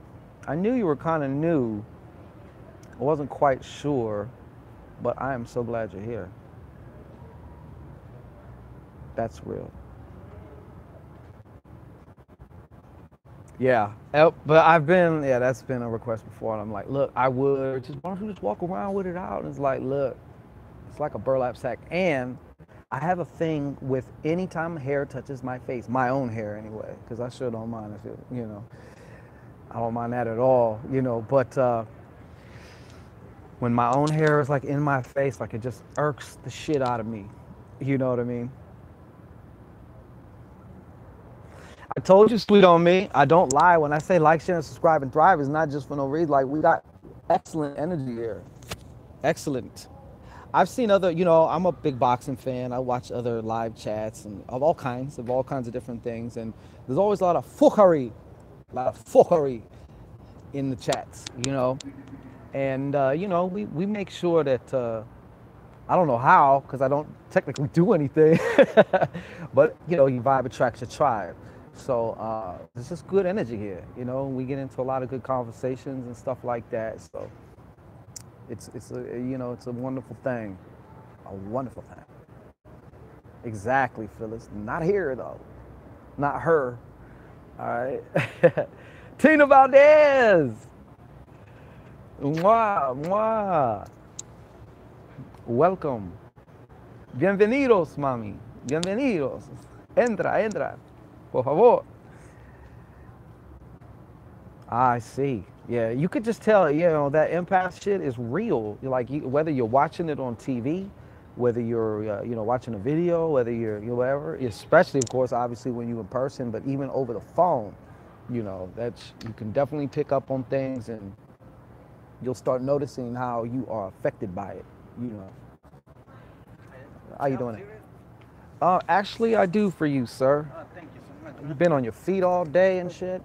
I knew you were kind of new. I wasn't quite sure, but I am so glad you're here. That's real. Yeah. But I've been, yeah, that's been a request before. And I'm like, look, I would just, why don't you just walk around with it out? And it's like, look, it's like a burlap sack. And I have a thing with anytime hair touches my face, my own hair anyway, because I sure don't mind if it, I don't mind that at all, But when my own hair is like in my face, like it just irks the shit out of me. You know what I mean? I told you, sweet on me. I don't lie. When I say like, share, and subscribe, and thrive, it's not just for no reason. Like, we got excellent energy here. Excellent. I've seen other, I'm a big boxing fan. I watch other live chats and of all kinds of different things. And there's always a lot of fuckery in the chats, And, we make sure that, I don't know how, because I don't technically do anything, but, you vibe attracts your tribe. So there's just good energy here, We get into a lot of good conversations and stuff like that. So it's a wonderful thing. A wonderful thing. Exactly, Phyllis. Not here though. Not her. All right. Tina Valdez. Mwah, mwah. Welcome. Bienvenidos, mami. Bienvenidos. Entra, entra. Por favor. I see. Yeah, you could just tell, that empath shit is real. Like, whether you're watching it on TV, whether you're, watching a video, whether you're whatever, especially, of course, obviously when you're in person, but even over the phone, that's, you can definitely pick up on things and you'll start noticing how you are affected by it. How you doing? Actually, I do for you, sir. Thank you so much. You've been on your feet all day and shit.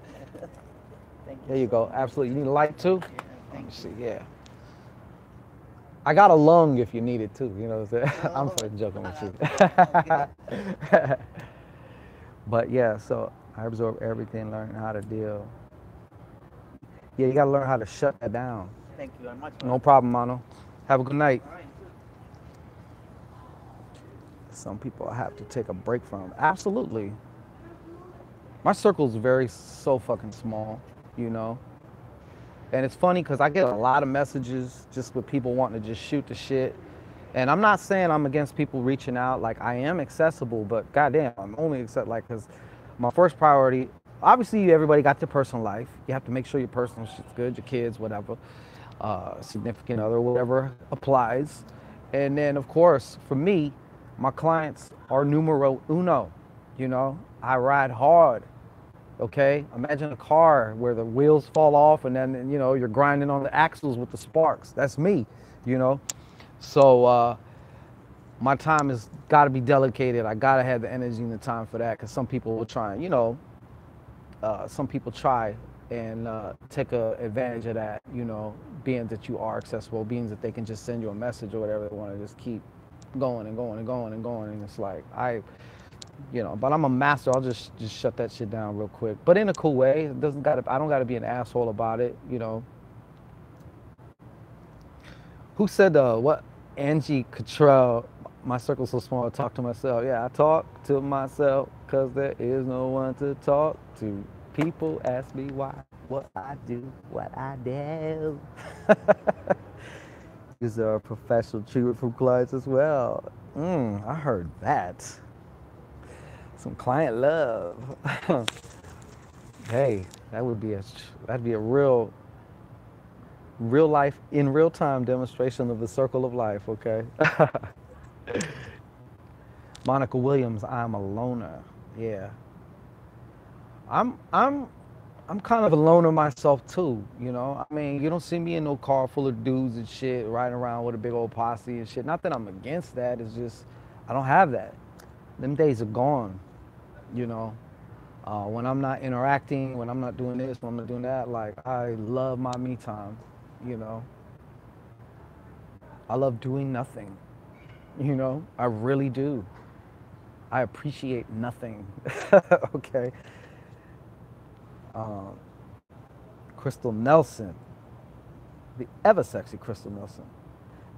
Thank you. There you go. Absolutely. You need a light too? Yeah, Let me see. Yeah. I got a lung if you need it too. You know what I'm saying? I'm fucking joking with you. But yeah, so I absorb everything, learn how to deal. Yeah, you got to learn how to shut that down. Thank you very much. No problem, Mano. Have a good night. All right. Some people I have to take a break from. Absolutely. My circle's so fucking small, And it's funny because I get a lot of messages just with people wanting to just shoot the shit. And I'm not saying I'm against people reaching out. Like, I am accessible, but goddamn, I'm only because my first priority, obviously everybody got their personal life. You have to make sure your personal shit's good, your kids, whatever, significant other, whatever applies. And then, of course, for me, my clients are numero uno, I ride hard. Okay, imagine a car where the wheels fall off and then, you're grinding on the axles with the sparks. That's me, So my time has got to be dedicated. I got to have the energy and the time for that, because some people will try and, some people try and take advantage of that, being that you are accessible, being that they can just send you a message or whatever. They want to just keep going and going and going and going. And it's like, but I'm a master. I'll just shut that shit down real quick, but in a cool way. I don't gotta be an asshole about it, Who said what? Angie Cottrell. My circle's so small, I talk to myself. Yeah, I talk to myself because there is no one to talk to. People ask me why, what I do, what I do. Is there a professional treatment from clients as well? I heard that. Some client love. Hey, that'd be a real life, in real time demonstration of the circle of life. Okay. Monica Williams, I'm a loner. Yeah. I'm kind of a loner myself too. I mean, you don't see me in no car full of dudes and shit riding around with a big old posse and shit. Not that I'm against that. It's just I don't have that. Them days are gone. When I'm not interacting, when I'm not doing this, when I'm not doing that, like, I love my me time, I love doing nothing, I really do. I appreciate nothing. Okay. Crystal Nelson, the ever sexy Crystal Nelson.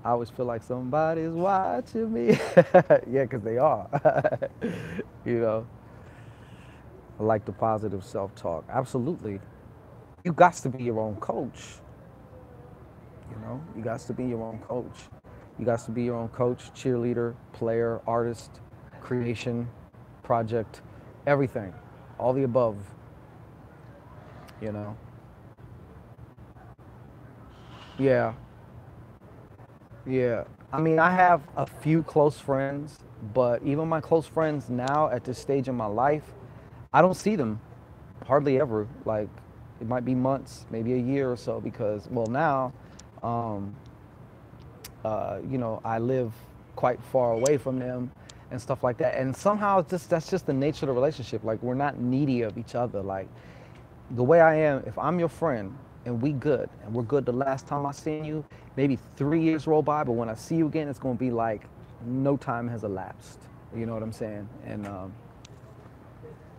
I always feel like somebody's watching me. Yeah, because they are. I like the positive self-talk. Absolutely. You got to be your own coach. You know, you got to be your own coach. You got to be your own coach, cheerleader, player, artist, creation, project, everything. All the above, you know. Yeah, yeah. I mean, I have a few close friends, but even my close friends now at this stage in my life, I don't see them hardly ever. Like, it might be months, maybe a year or so, because, well, now, um, you know, I live quite far away from them and stuff like that. And somehow it's just that's just the nature of the relationship. Like, we're not needy of each other. Like, the way I am, if I'm your friend and we good and we're good the last time I seen you, maybe 3 years roll by, but when I see you again, it's gonna be like no time has elapsed. You know what I'm saying? And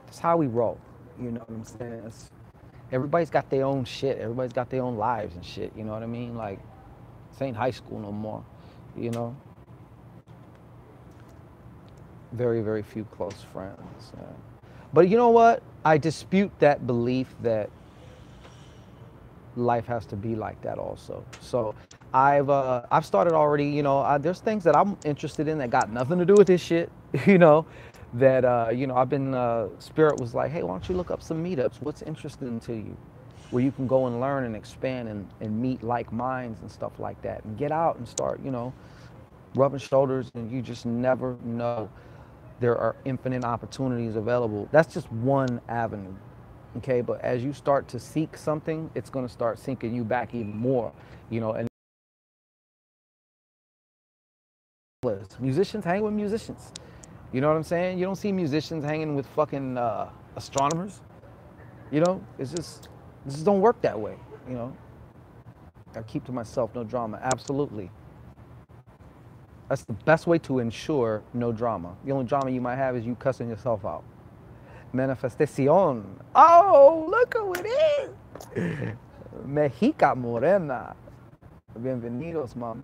that's how we roll. You know what I'm saying? Everybody's got their own shit. Everybody's got their own lives and shit. You know what I mean? Like, this ain't high school no more. You know? Very, very few close friends. But you know what? I dispute that belief that life has to be like that also. So I've started already, you know, there's things that I'm interested in that got nothing to do with this shit, you know, that, you know, I've been, Spirit was like, hey, why don't you look up some meetups? What's interesting to you? Where you can go and learn and expand and meet like minds and stuff like that and get out and start, you know, rubbing shoulders, and you just never know. There are infinite opportunities available. That's just one avenue. Okay, but as you start to seek something, it's going to start sinking you back even more, you know. And musicians hang with musicians, you know what I'm saying? You don't see musicians hanging with fucking astronomers, you know. It just don't work that way, you know. I keep to myself, no drama. Absolutely, that's the best way to ensure no drama. The only drama you might have is you cussing yourself out. Manifestación. Oh, look who it is. Mexica Morena. Bienvenidos, mom.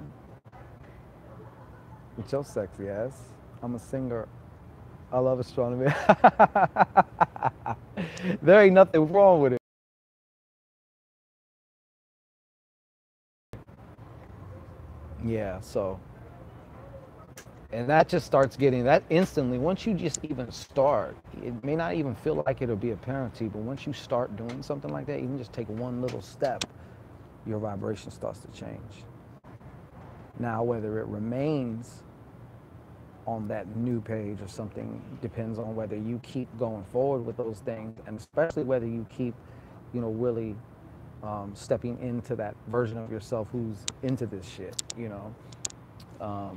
With your sexy ass. I'm a singer. I love astronomy. There ain't nothing wrong with it. Yeah, so. And that just starts getting that instantly. Once you just even start, it may not even feel like it'll be apparent to you, but once you start doing something like that, even just take one little step, your vibration starts to change. Now, whether it remains on that new page or something depends on whether you keep going forward with those things, and especially whether you keep, you know, really stepping into that version of yourself who's into this shit, you know.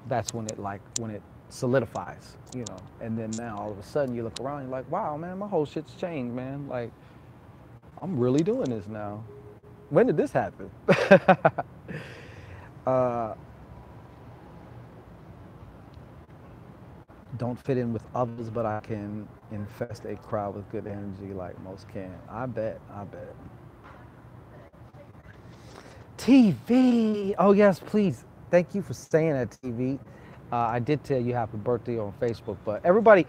That's when it solidifies, you know. And then now all of a sudden you look around, you're like, wow, man, my whole shit's changed, man. Like, I'm really doing this now. When did this happen? Don't fit in with others, but I can infest a crowd with good energy like most can. I bet. TV. Oh yes, please. Thank you for saying that, TV. I did tell you happy birthday on Facebook, but everybody,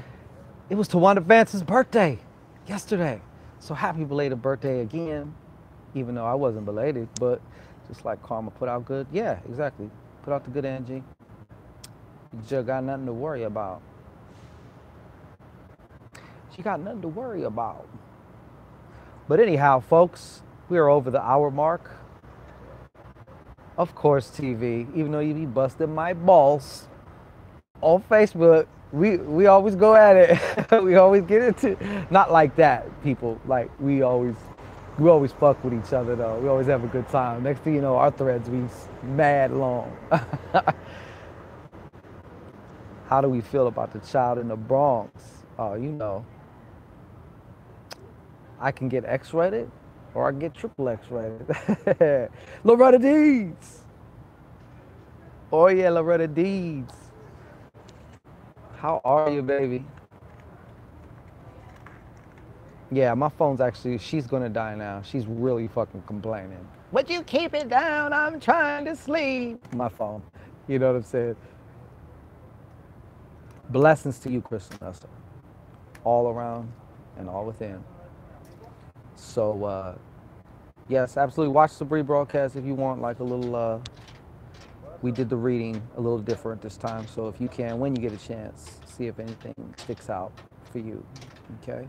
it was Tawanda Vance's birthday yesterday. So happy belated birthday again, even though I wasn't belated, but just like karma, put out good. Yeah, exactly. Put out the good energy. You just got nothing to worry about. She got nothing to worry about. But anyhow, folks, we are over the hour mark. Of course, TV, even though you be busting my balls on Facebook, we always go at it. We always get into, not like that, people. Like, we always fuck with each other, though. We always have a good time. Next thing you know, our threads be mad long. How do we feel about the child in the Bronx? Oh, you know, I can get X-rated or I can get triple X-rated. Loretta Deeds. Oh yeah, Loretta Deeds. How are you, baby? Yeah, my phone's actually, she's gonna die now. She's really fucking complaining. Would you keep it down? I'm trying to sleep. My phone. You know what I'm saying? Blessings to you, Kristen Nestor. all around and all within. So, yes, absolutely. Watch the rebroadcast if you want, like a little. We did the reading a little different this time, so if you can, when you get a chance, see if anything sticks out for you. Okay.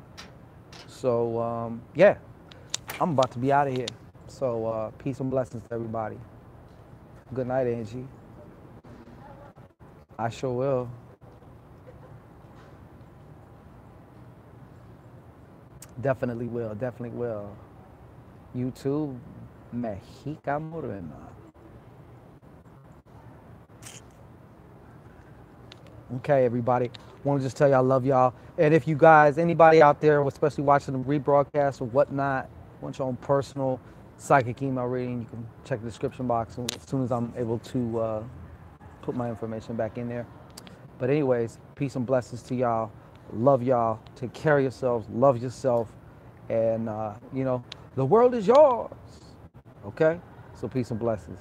So, yeah, I'm about to be out of here. So, peace and blessings to everybody. Good night, Angie. I sure will. Definitely will. Definitely will. You too, Mexica Morena. Okay, everybody. Want to just tell you I love y'all. And if you guys, anybody out there, especially watching the rebroadcast or whatnot, want your own personal psychic email reading, you can check the description box as soon as I'm able to put my information back in there. But anyways, peace and blessings to y'all. Love y'all. Take care of yourselves. Love yourself. And, you know, the world is yours. Okay? So peace and blessings.